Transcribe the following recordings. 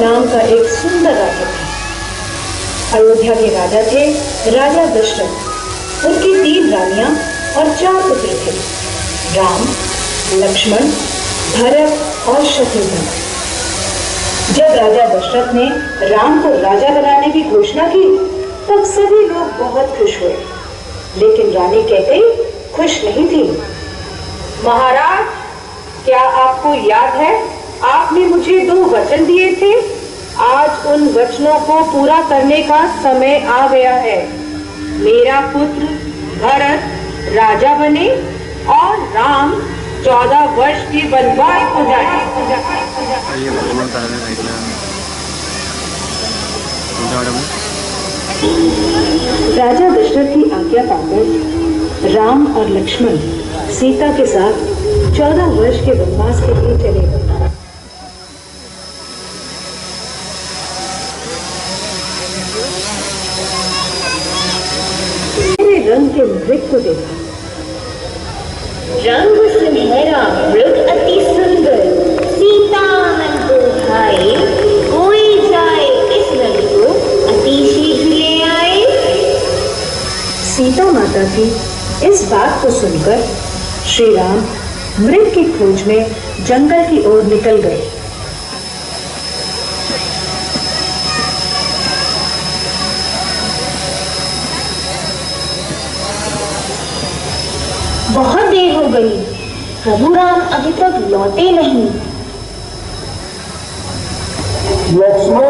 नाम का एक सुंदर राजा था। अयोध्या के राजा थे राजा दशरथ। उनकी 3 रानियां और 4 पुत्र थे, राम, लक्ष्मण, भरत और शत्रुघ्न। जब राजा दशरथ ने राम को राजा बनाने की घोषणा की तब सभी लोग बहुत खुश हुए, लेकिन रानी कैकेयी खुश नहीं थी। महाराज, क्या आपको याद है आपने मुझे 2 वचन दिए थे? आज उन वचनों को पूरा करने का समय आ गया है। मेरा पुत्र भरत राजा बने और राम 14 वर्ष के वनवास को जाए। राजा दशरथ की आज्ञा पाकर राम और लक्ष्मण सीता के साथ 14 वर्ष के वनवास के लिए चले गए। रंग के मृग को देखा। रंग सुनहरा मृग अति सुंदर, सीता मन को भाए, कोई जाए इस रंग को अति शीघ्र ले आए। सीता माता की इस बात को सुनकर श्री राम मृग की खोज में जंगल की ओर निकल गए। बहुत देर हो गई, प्रभु राम अभी तक लौटे नहीं। लक्ष्मण,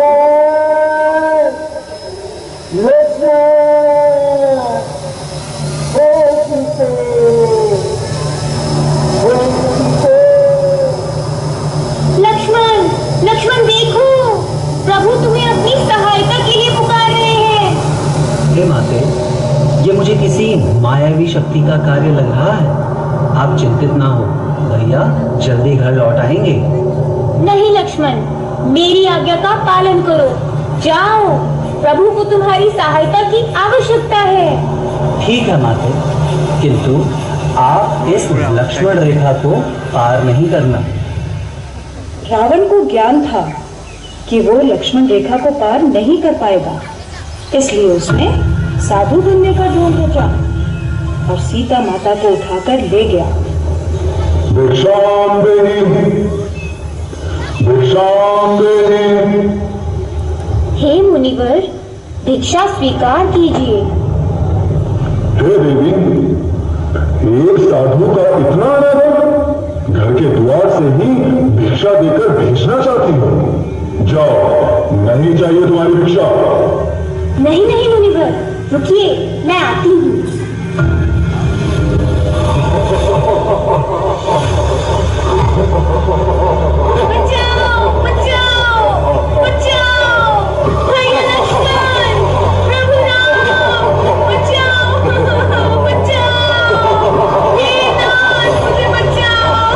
लक्ष्मण, लक्ष्मण देखो, प्रभु तुम्हें अपनी सहायता के लिए पुकार रहे हैं। हे माते, ये मुझे किसी मायावी शक्ति का कार्य लग रहा है। आप चिंतित ना हो, भैया जल्दी घर लौट आएंगे। नहीं लक्ष्मण, मेरी आज्ञा का पालन करो। जाओ, प्रभु को तुम्हारी सहायता की आवश्यकता है। ठीक है माते, किंतु आप इस लक्ष्मण रेखा को पार नहीं करना। रावण को ज्ञान था कि वो लक्ष्मण रेखा को पार नहीं कर पाएगा, इसलिए उसने साधु बनने का ढोंग रचा और सीता माता को उठाकर ले गया। भिक्षाम देहि, भिक्षाम देहि। हे मुनिवर, भिक्षा स्वीकार कीजिए। हे देवी, एक साधु का इतना आदर, घर के द्वार से ही भिक्षा देकर भेजना चाहती हो। जाओ, नहीं चाहिए तुम्हारी भिक्षा। नहीं नहीं मुनिवर, रुकिए, मैं आती हूँ। बचाओ, बचाओ, बचाओ, भैया लक्ष्मण, प्रभु राम, बचाओ, बचाओ, हे नाथ, मुझे बचाओ।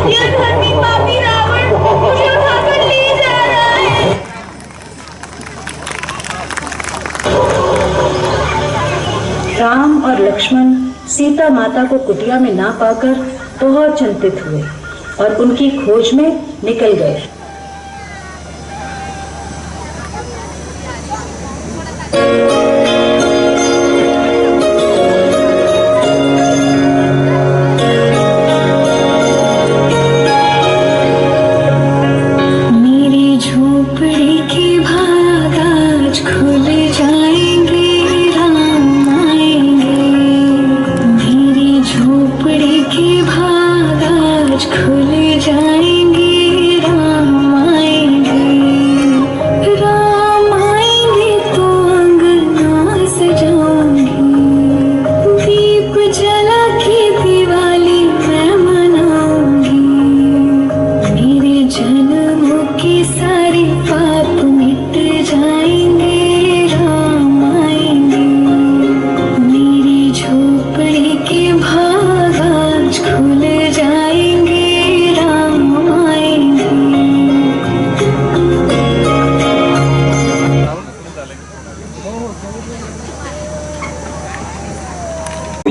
यह धर्मी पापी रावण मुझे उठाकर ले जा रहा है। राम और लक्ष्मण सीता माता को कुटिया में ना पाकर बहुत चिंतित हुए और उनकी खोज में निकल गए।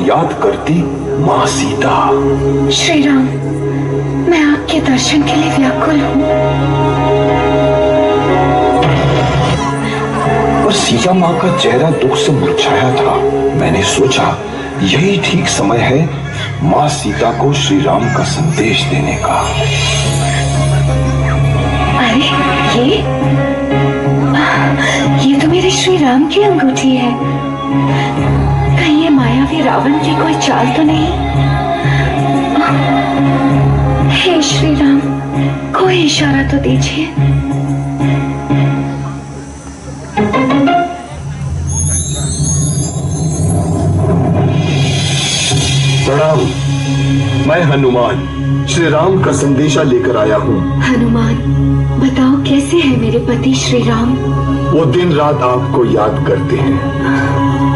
याद करती माँ सीता। श्री राम, मैं आपके दर्शन के लिए व्याकुल हूँ। पर सीता माँ का चेहरा दुख से मुरझाया था। मैंने सोचा यही ठीक समय है माँ सीता को श्री राम का संदेश देने का। अरे ये तो मेरे श्री राम की अंगूठी है। कहीं ये मायावी रावण की कोई चाल तो नहीं? हे श्री राम, कोई इशारा तो दीजिए। प्रणाम, मैं हनुमान श्री राम का संदेशा लेकर आया हूँ। हनुमान, बताओ कैसे है मेरे पति श्री राम? वो दिन रात आपको याद करते हैं,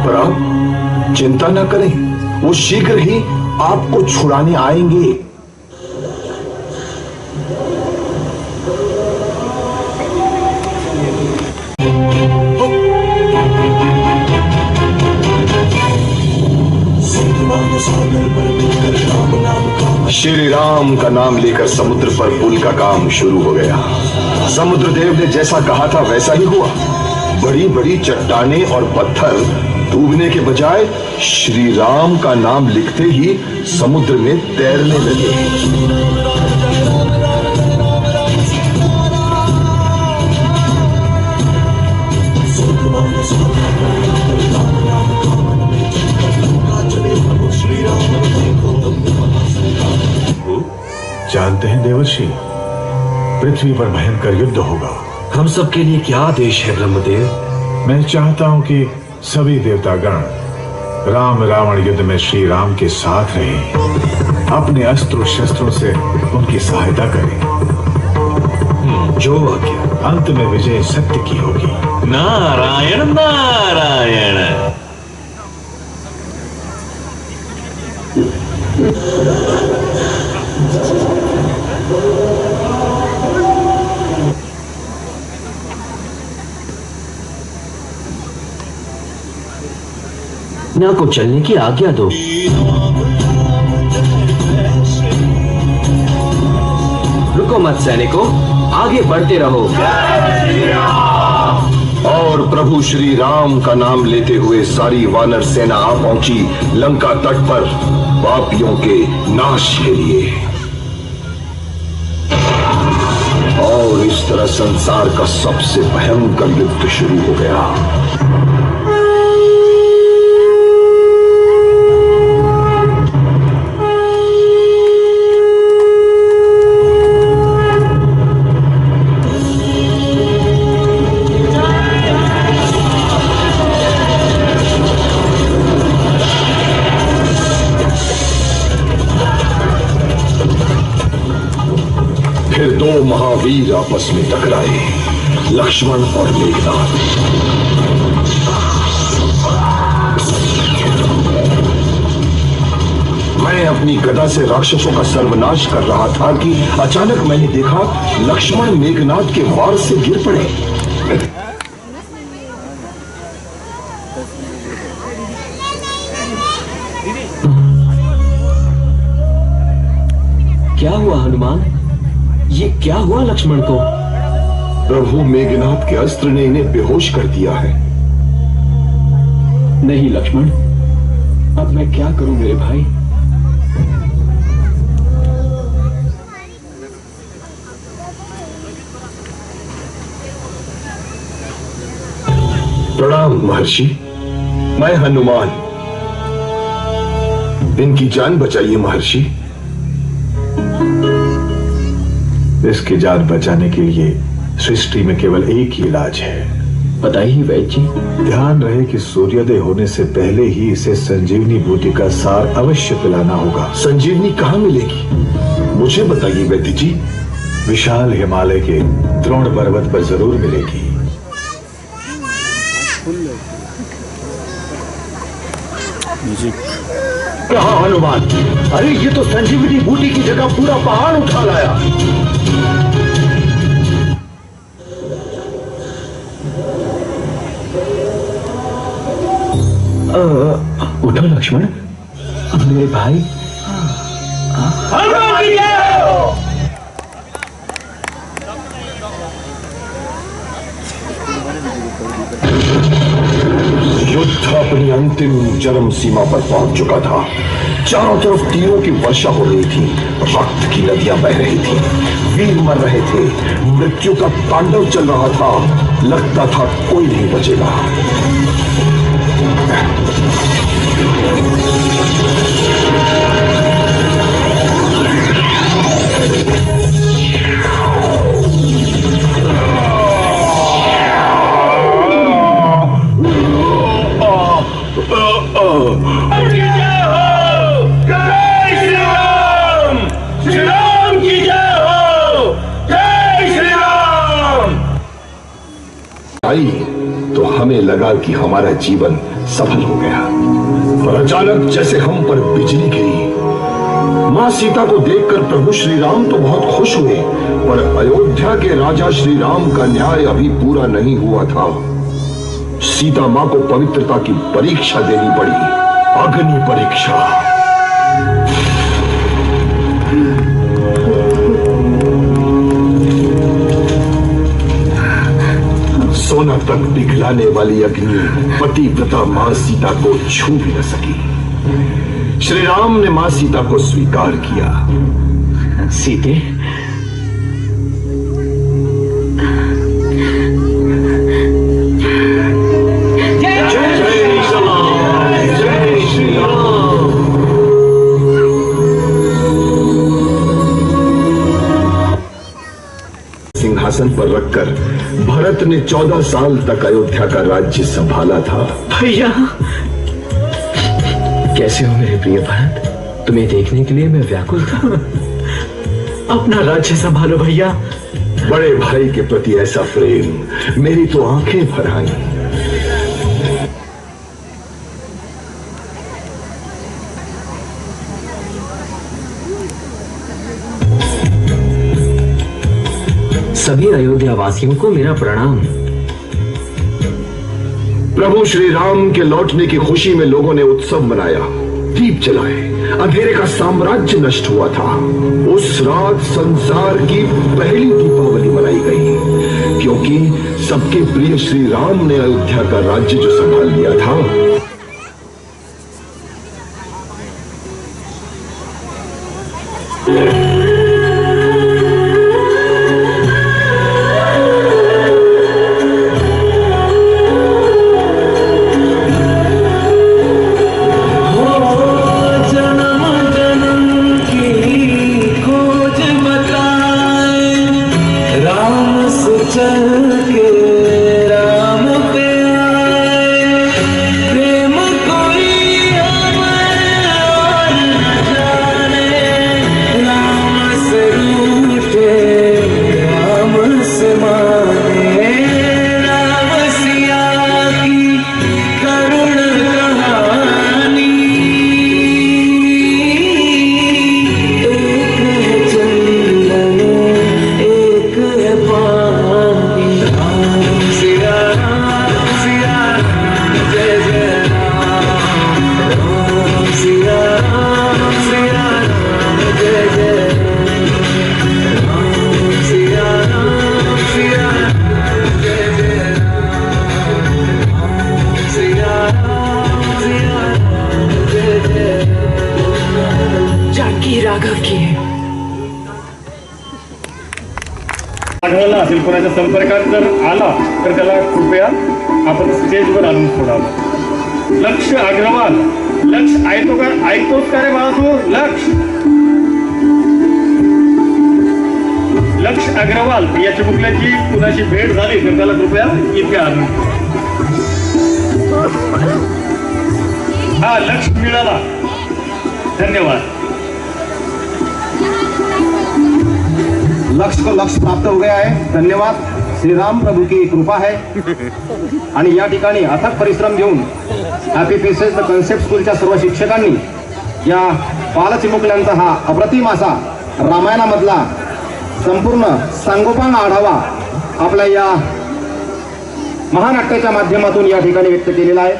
पर आप चिंता न करें, वो शीघ्र ही आपको छुड़ाने आएंगे। श्री राम का नाम लेकर समुद्र पर पुल का काम शुरू हो गया। समुद्र देव ने जैसा कहा था वैसा ही हुआ। बड़ी बड़ी चट्टानें और पत्थर डूबने के बजाय श्री राम का नाम लिखते ही समुद्र में तैरने लगे। जानते हैं देवर्षि, पृथ्वी पर भयंकर युद्ध होगा। हम सब के लिए क्या आदेश है ब्रह्मदेव? मैं चाहता हूं कि सभी देवतागण राम रावण युद्ध में श्री राम के साथ रहें, अपने अस्त्र शस्त्रों से उनकी सहायता करें। जो आज्ञा। अंत में विजय सत्य की होगी। नारायण नारायण। सेना को चलने की आज्ञा दो। रुको मत सैनिकों, आगे बढ़ते रहो। और प्रभु श्री राम का नाम लेते हुए सारी वानर सेना आ पहुंची लंका तट पर पापियों के नाश के लिए। और इस तरह संसार का सबसे भयंकर युद्ध शुरू हो गया। फिर दो महावीर आपस में टकराए, लक्ष्मण और मेघनाथ। मैं अपनी गदा से राक्षसों का सर्वनाश कर रहा था कि अचानक मैंने देखा लक्ष्मण मेघनाथ के वार से गिर पड़े। क्या हुआ हनुमान? ये क्या हुआ लक्ष्मण को? प्रभु मेघनाथ के अस्त्र ने इन्हें बेहोश कर दिया है। नहीं लक्ष्मण, अब मैं क्या करूं मेरे भाई? प्रणाम महर्षि, मैं हनुमान। इनकी जान बचाइए महर्षि। इसकी जान बचाने के लिए सृष्टि में केवल एक ही इलाज है। बताइए वैद्य जी। ध्यान रहे कि सूर्योदय होने से पहले ही इसे संजीवनी बूटी का सार अवश्य पिलाना होगा। संजीवनी कहाँ मिलेगी, मुझे बताइए वैद्य जी। विशाल हिमालय के द्रोण पर्वत पर जरूर मिलेगी। कहा हनुमान? अरे ये तो संजीवनी बूटी की जगह पूरा पहाड़ उठा लाया। उठो लक्ष्मण, मेरे भाई। हनुमान की जय हो। युद्ध अपनी अंतिम चरम सीमा पर पहुंच चुका था। चारों तरफ तीरों की वर्षा हो रही थी, रक्त की नदियां बह रही थी, वीर मर रहे थे, मृत्यु का तांडव चल रहा था। लगता था कोई नहीं बचेगा। तो हमें लगा कि हमारा जीवन सफल हो गया, पर अचानक जैसे हम पर बिजली गिरी। मां सीता को देखकर प्रभु श्री राम तो बहुत खुश हुए, पर अयोध्या के राजा श्री राम का न्याय अभी पूरा नहीं हुआ था। सीता मां को पवित्रता की परीक्षा देनी पड़ी, अग्नि परीक्षा। सोना तक पिघलाने वाली अग्नि पतिव्रता मां सीता को छू भी न सकी। श्री राम ने मां सीता को स्वीकार किया। सीते, सिंहासन पर रखकर भरत ने 14 साल तक अयोध्या का राज्य संभाला था। भैया कैसे हो मेरे प्रिय भरत? तुम्हें देखने के लिए मैं व्याकुल था। अपना राज्य संभालो भैया। बड़े भाई के प्रति ऐसा प्रेम मेरी तो आंखें भर आई। सभी अयोध्या वासियों को मेरा प्रणाम। प्रभु श्री राम के लौटने की खुशी में लोगों ने उत्सव मनाया, दीप जलाए, अंधेरे का साम्राज्य नष्ट हुआ था। उस रात संसार की पहली दीपावली मनाई गई, क्योंकि सबके प्रिय श्री राम ने अयोध्या का राज्य जो संभाल लिया था। कोणाच्या संपर्कात जर आला तर त्याला कृपया आपण स्टेजवर आणून सोडावं। लक्ष अग्रवाल, लक्ष ऐकतोस का रे बाळा तू? लक्ष अग्रवाल या चिमुकल्याची कुणाशी भेट झाली तर त्याला कृपया इथे आणून। हा, लक्ष मिळाला, धन्यवाद। लक्ष्य को लक्ष्य प्राप्त हो गया है, धन्यवाद। श्री राम प्रभु की कृपा है। आणि या ठिकाणी अथक परिश्रम घेऊन हॅपी फेसेस द कन्सेप्ट स्कूलच्या सर्व शिक्षकांनी या बालचिमुकल्यांचा हा अप्रतिम असा रामायणामधला संपूर्ण सांगोपांग आढावा आपल्या या महानाट्याच्या माध्यमातून या ठिकाणी व्यक्त केलेला आहे।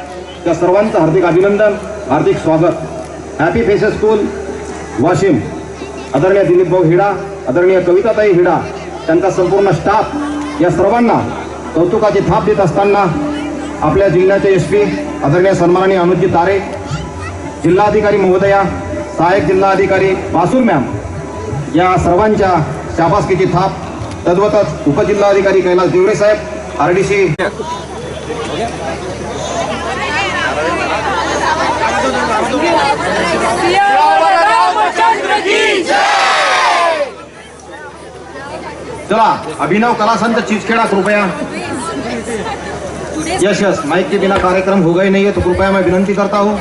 त्या सर्वांचं हार्दिक अभिनंदन, हार्दिक स्वागत। हॅपी फेसेस स्कूल वाशिम, आदरणीय दिलीप भाऊ हिडा, आदरणीय कविताताई हिडा, त्यांचा संपूर्ण स्टाफ, या सर्वांना कौतुकाची थाप देत असताना आपल्या जिल्ह्याचे एसपी आदरणीय सन्माननीय अनुजजी तारे, जिल्हाधिकारी महोदया, सहाय्यक जिल्हाधिकारी बासूर मॅम या सर्वांच्या शाबासकीची थाप, तद्वतच उपजिल्हाधिकारी कैलास देवरे साहेब, आरडीसी चला अभिनव कला संत चीजखेड़ा कृपया। यस माइक के बिना कार्यक्रम होगा ही नहीं है, तो कृपया मैं विनंती करता हूँ